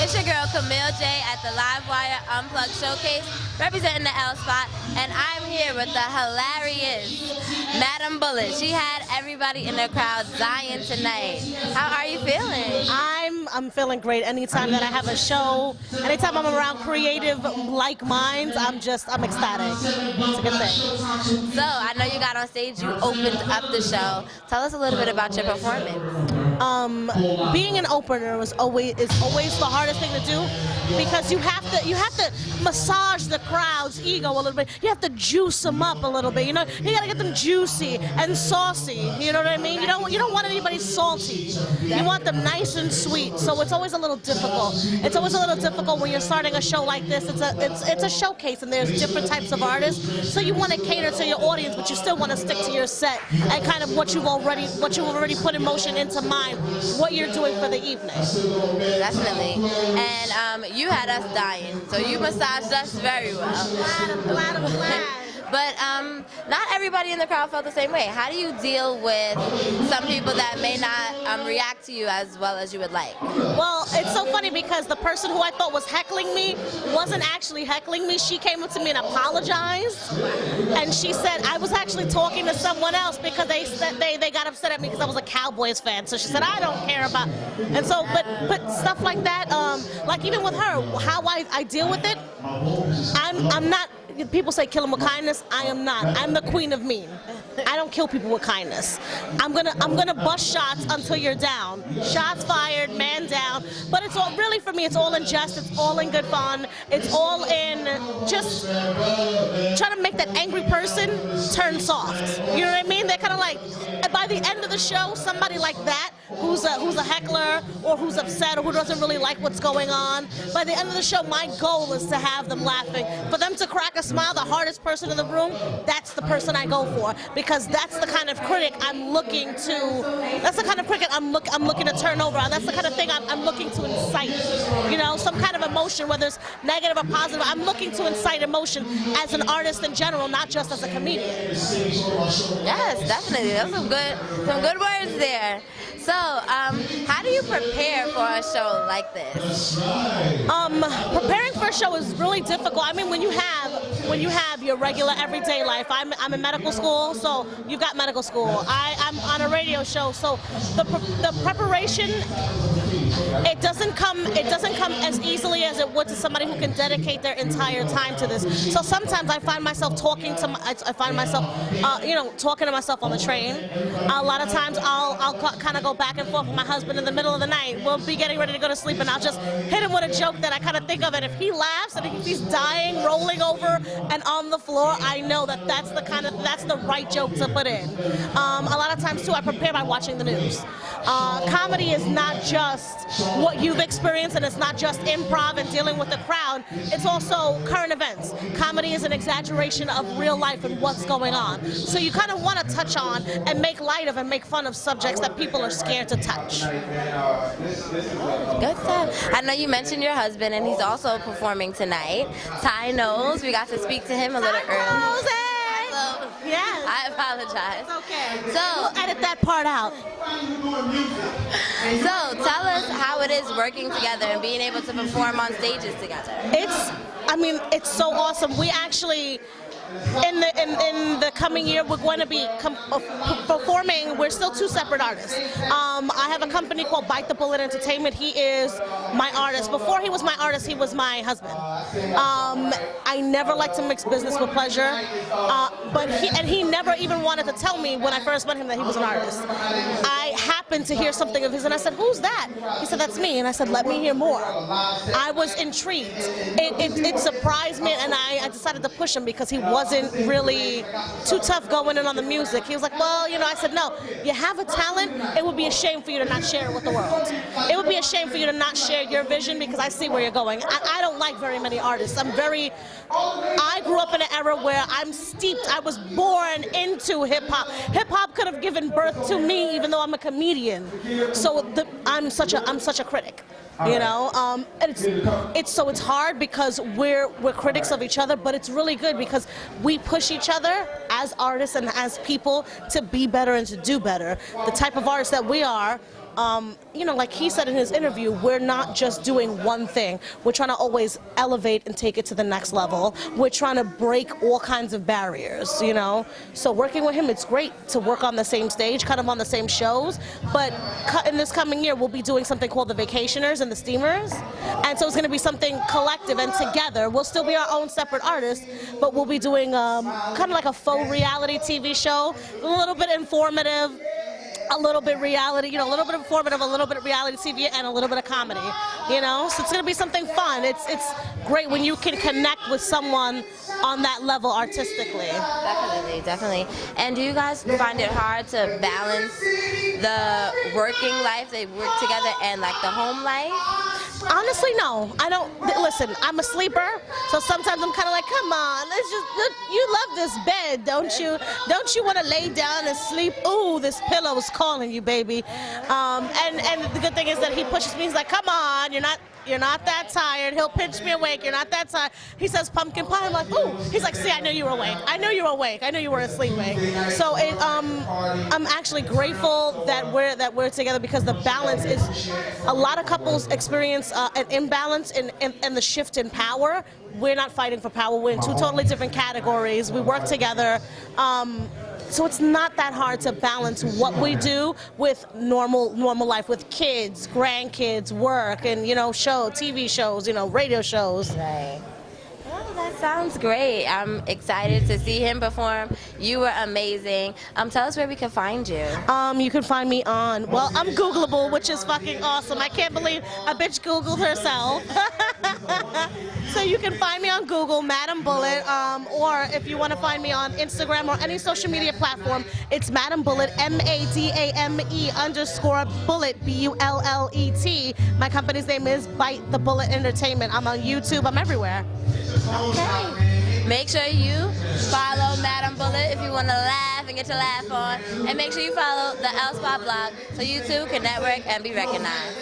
It's your girl Camille J at the LiveWire Unplugged showcase, representing the L spot, and I'm here with the hilarious Madam Bullet. She had everybody in the crowd dying tonight. How are you feeling? I'm feeling great. Anytime that I have a show, anytime I'm around creative like minds, I'm ecstatic. It's a good thing. So I know you got on stage, you opened up the show. Tell us a little bit about your performance. Being an opener is always the hardest thing to do, because you have to massage the crowd's ego a little bit. You have to juice them up a little bit. You know, you gotta get them juicy and saucy. You know what I mean? You don't want anybody salty. You want them nice and sweet. So it's always a little difficult. It's always a little difficult when you're starting a show like this. It's a showcase, and there's different types of artists. So you want to cater to your audience, but you still want to stick to your set and kind of what you've already put in motion into mind, what you're doing for the evening. Definitely. And you had us dying, so you massaged us very well. Glad. But not everybody in the crowd felt the same way. How do you deal with some people that may not react to you as well as you would like? Well, it's so funny because the person who I thought was heckling me wasn't actually heckling me. She came up to me and apologized, and she said I was actually talking to someone else because they got upset at me because I was a Cowboys fan. So she said I don't care about, and so but stuff like that, like even with her, how I deal with it, I'm not. People say kill them with kindness. I am not. I'm the queen of mean. I don't kill people with kindness. I'm gonna bust shots until you're down. Shots fired, man down. But it's all really, for me, it's all in jest. It's all in good fun. It's all in just trying to make that angry person turn soft. You know what I mean? They're kind of like, by the end of the show, somebody like that who's a heckler or who's upset or who doesn't really like what's going on, by the end of the show, my goal is to have them laughing. For them to crack a smile, the hardest person in the room, that's the person I go for, because that's the kind of critic I'm looking to. That's the kind of critic I'm looking to turn over. That's the kind of thing I'm looking to incite. You know, some kind of emotion, whether it's negative or positive. I'm looking to incite emotion as an artist in general, not just as a comedian. Yes, definitely. That's some good words there. So, how do you prepare for a show like this? Preparing for a show is really difficult. I mean, when you have your regular everyday life, I'm in medical school, so you've got medical school. I'm on a radio show, so the preparation, it doesn't come as easily as it would to somebody who can dedicate their entire time to this. So sometimes I find myself talking to myself on the train. A lot of times I'll kind of go back and forth with my husband in the middle of the night. We'll be getting ready to go to sleep, and I'll just hit him with a joke that I kind of think of, and if he laughs and if he's dying, rolling over, and on the floor, I know that that's the right joke to put in. A lot of times too, I prepare by watching the news. Comedy is not just what you've experienced, and it's not just improv and dealing with the crowd. It's also current events. Comedy is an exaggeration of real life and what's going on. So you kind of want to touch on and make light of and make fun of subjects that people are scared to touch. Good stuff. I know you mentioned your husband, and he's also performing tonight. Ty knows. We got to speak to him a little early. Yes. I apologize. It's okay. So we'll edit that part out. So tell us how it is working together and being able to perform on stages together. It's so awesome. We actually, in the coming year, we're going to be performing. We're still two separate artists. I have a company called Bite the Bullet Entertainment. He is my artist. Before he was my artist, he was my husband. I never liked to mix business with pleasure, but he never even wanted to tell me when I first met him that he was an artist. I happened to hear something of his, and I said, "Who's that?" He said, "That's me." And I said, "Let me hear more." I was intrigued. It surprised me, and I decided to push him because he wasn't really too tough going in on the music. He was like, "Well, you know," I said, "No, you have a talent. It would be a shame for you to not share it with the world. It would be a shame for you to not share your vision, because I see where you're going." I don't like very many artists. I grew up in an era where I'm steeped. I was born into hip-hop. Hip-hop could have given birth to me, even though I'm a comedian. So I'm such a critic. You know, it's hard because we're critics of each other, but it's really good because we push each other as artists and as people to be better and to do better. The type of artists that we are, you know, like he said in his interview, we're not just doing one thing. We're trying to always elevate and take it to the next level. We're trying to break all kinds of barriers, you know. So working with him, it's great to work on the same stage, kind of on the same shows. But in this coming year, we'll be doing something called the Vacationers and the Steamers. And so it's going to be something collective and together. We'll still be our own separate artists, but we'll be doing kind of like a faux reality TV show, a little bit informative, a little bit reality, you know, a little bit informative, a little bit of reality TV, and a little bit of comedy, you know? So it's going to be something fun. It's great when you can connect with someone on that level artistically. Definitely, definitely. And do you guys find it hard to balance the working life, they work together, and like the home life? Honestly, no. I don't. Listen, I'm a sleeper, so sometimes I'm kind of like, come on, let's just. You love this bed, don't you? Don't you want to lay down and sleep? Ooh, this pillow is calling you, baby. And the good thing is that he pushes me. He's like, come on, you're not that tired. He'll pinch me awake. You're not that tired. He says pumpkin pie. I'm like, ooh. He's like, see, I knew you were awake. I knew you were awake. I knew you were asleep. So I'm actually grateful that we're together, because the balance is. A lot of couples experience an imbalance in the shift in power. We're not fighting for power. We're in two totally different categories. We work together. So it's not that hard to balance what we do with normal life, with kids, grandkids, work, and, you know, TV shows, you know, radio shows. Right. Well, that sounds great. I'm excited to see him perform. You were amazing. Tell us where we can find you. You can find me on, well, I'm Googleable, which is fucking awesome. I can't believe a bitch Googled herself. So you can find me on Google, Madam Bullet, or if you want to find me on Instagram or any social media platform, it's Madam Bullet, MADAME_Bullet, BULLET. My company's name is Bite the Bullet Entertainment. I'm on YouTube. I'm everywhere. Okay. Make sure you follow Madam Bullet if you want to laugh and get your laugh on. And make sure you follow the LSpot blog so you too can network and be recognized.